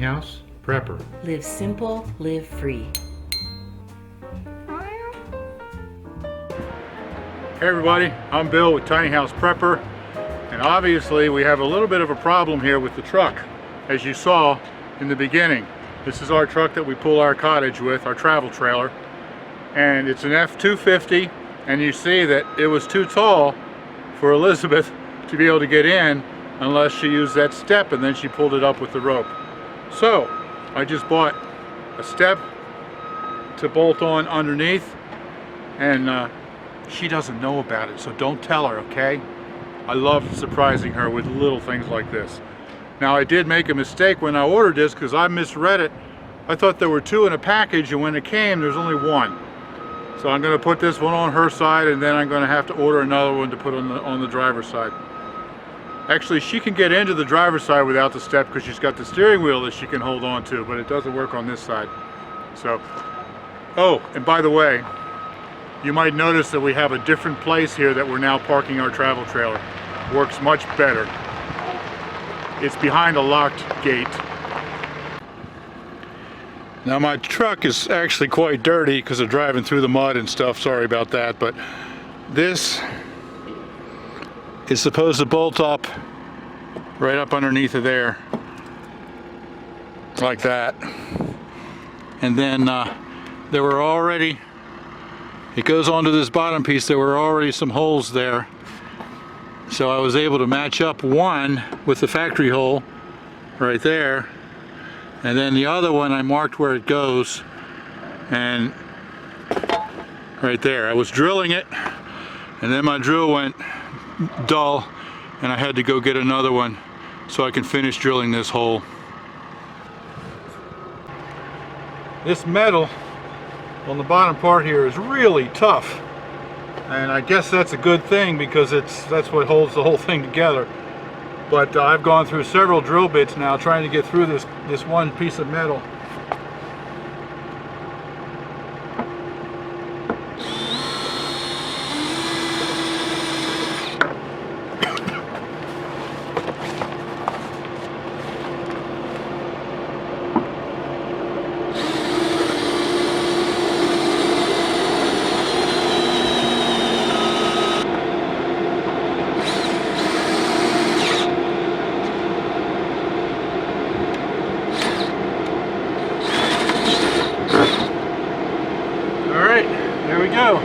House Prepper. Live simple, live free. Hey everybody, I'm Bill with Tiny House Prepper, and obviously we have a little bit of a problem here with the truck, as you saw in the beginning. This is our truck that we pull our cottage with, our travel trailer, and it's an F-250, and you see that it was too tall for Elizabeth to be able to get in unless she used that step, and then she pulled it up with the rope. So I just bought a step to bolt on underneath, and she doesn't know about it, so don't tell her, okay? I love surprising her with little things like this. Now, I did make a mistake when I ordered this because I misread it. I thought there were two in a package, and when it came, there's only one. So I'm going to put this one on her side, and then I'm going to have to order another one to put on the driver's side. Actually, she can get into the driver's side without the step because she's got the steering wheel that she can hold on to, but it doesn't work on this side. So, oh, and by the way, you might notice that we have a different place here that we're now parking our travel trailer. Works much better. It's behind a locked gate. Now my truck is actually quite dirty because of driving through the mud and stuff. Sorry about that, but this is supposed to bolt up right up underneath of there, like that. And then there were already, it goes onto this bottom piece, there were already some holes there. So I was able to match up one with the factory hole right there. And then the other one I marked where it goes, and right there. I was drilling it, and then my drill went dull, and I had to go get another one so I can finish drilling this hole. This metal on the bottom part here is really tough, and I guess that's a good thing because that's what holds the whole thing together. But I've gone through several drill bits now trying to get through this one piece of metal. There we go.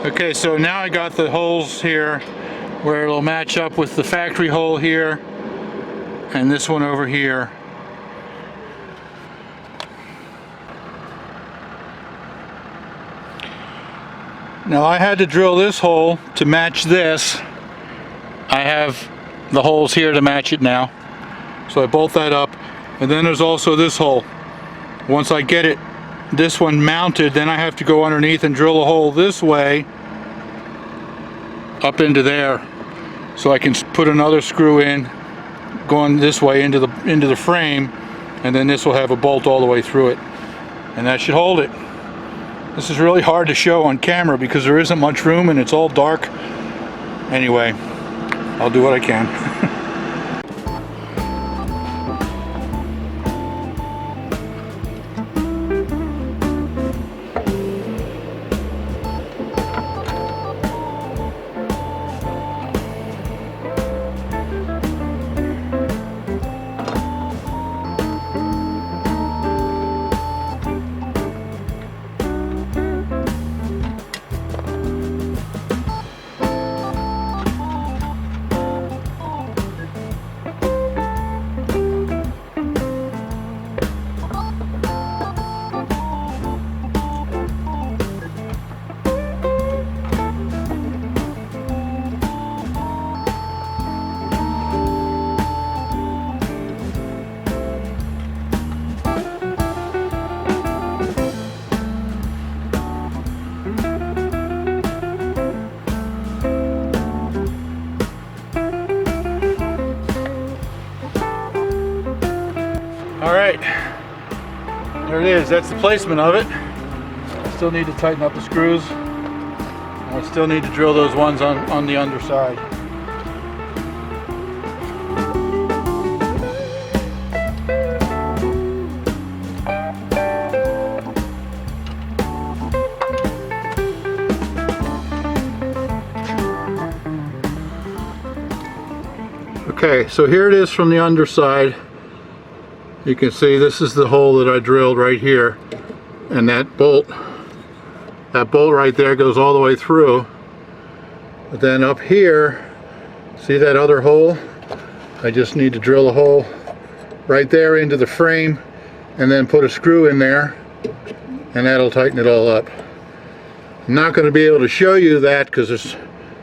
Okay, so now I got the holes here where it'll match up with the factory hole here and this one over here. Now I had to drill this hole to match this. I have the holes here to match it now. So I bolt that up. And then there's also this hole. Once I get this one mounted, then I have to go underneath and drill a hole this way up into there, so I can put another screw in going this way into the frame, and then this will have a bolt all the way through it, and that should hold it. This is really hard to show on camera because there isn't much room and it's all dark. Anyway, I'll do what I can. All right, there it is. That's the placement of it. Still need to tighten up the screws. I still need to drill those ones on the underside. Okay, so here it is from the underside. You can see this is the hole that I drilled right here, and that bolt right there goes all the way through. But then up here, see that other hole? I just need to drill a hole right there into the frame and then put a screw in there, and that'll tighten it all up. I'm not going to be able to show you that because there's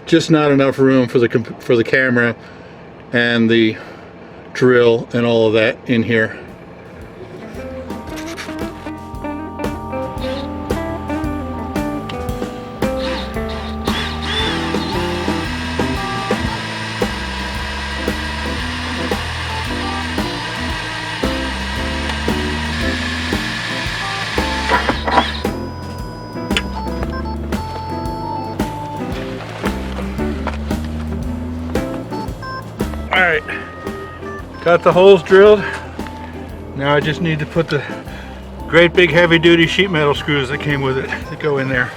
just not enough room for the camera and the drill and all of that in here. Alright, got the holes drilled. Now I just need to put the great big heavy duty sheet metal screws that came with it that go in there.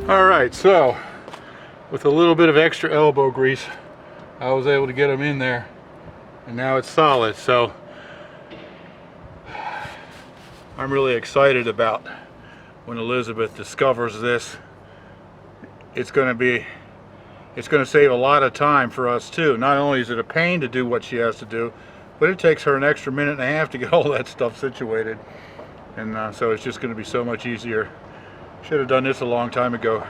Alright, so with a little bit of extra elbow grease, I was able to get them in there, and now it's solid. So I'm really excited about when Elizabeth discovers this. It's going to save a lot of time for us too. Not only is it a pain to do what she has to do, but it takes her an extra minute and a half to get all that stuff situated, and so it's just going to be so much easier. Should have done this a long time ago.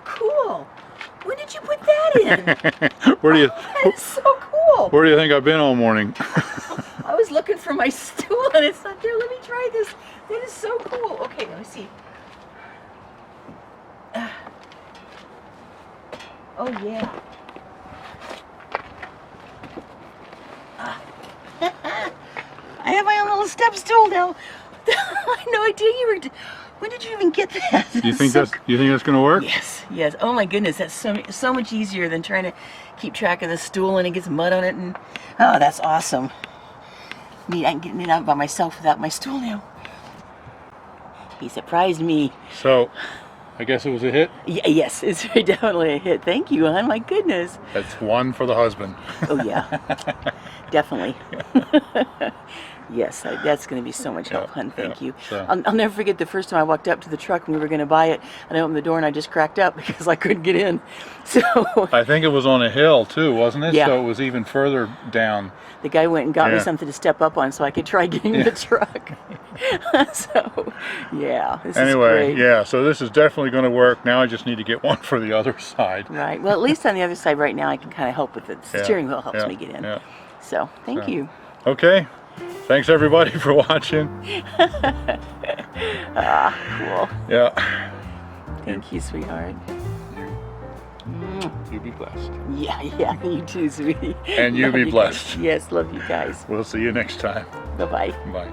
Cool. When did you put that in? Where do you? That is so cool. Where do you think I've been all morning? I was looking for my stool and it's not there. Let me try this. That is so cool. Okay, let me see. Oh yeah. I have my own little step stool now. I had no idea you were. When did you even get that? You think that's going to work? Yes. Oh my goodness, that's so much easier than trying to keep track of the stool and it gets mud on it, and oh, that's awesome. Neat, I'm getting it out by myself without my stool now. He surprised me. So, I guess it was a hit? Yes, it's definitely a hit. Thank you, hon. My goodness. That's one for the husband. Oh yeah, definitely. Yes, that's going to be so much help, hon. Thank you. So. I'll never forget the first time I walked up to the truck when we were going to buy it, and I opened the door and I just cracked up because I couldn't get in. So I think it was on a hill too, wasn't it? Yeah. So it was even further down. the guy went and got me Yeah. something to step up on so I could try getting in the truck. So, yeah, this is Anyway, great. yeah, so this is definitely going to work. Now I just need to get one for the other side. Right. Well, at least on the other side right now I can kind of help with it. The Yeah, steering wheel helps yeah, me get in. yeah. So, thank you. Okay. Thanks everybody for watching. Cool. Yeah. Thank you, sweetheart. You be blessed. Yeah, you too, sweetie. And you Love be guys. blessed. Yes, love you guys. We'll see you next time. Bye-bye. Bye.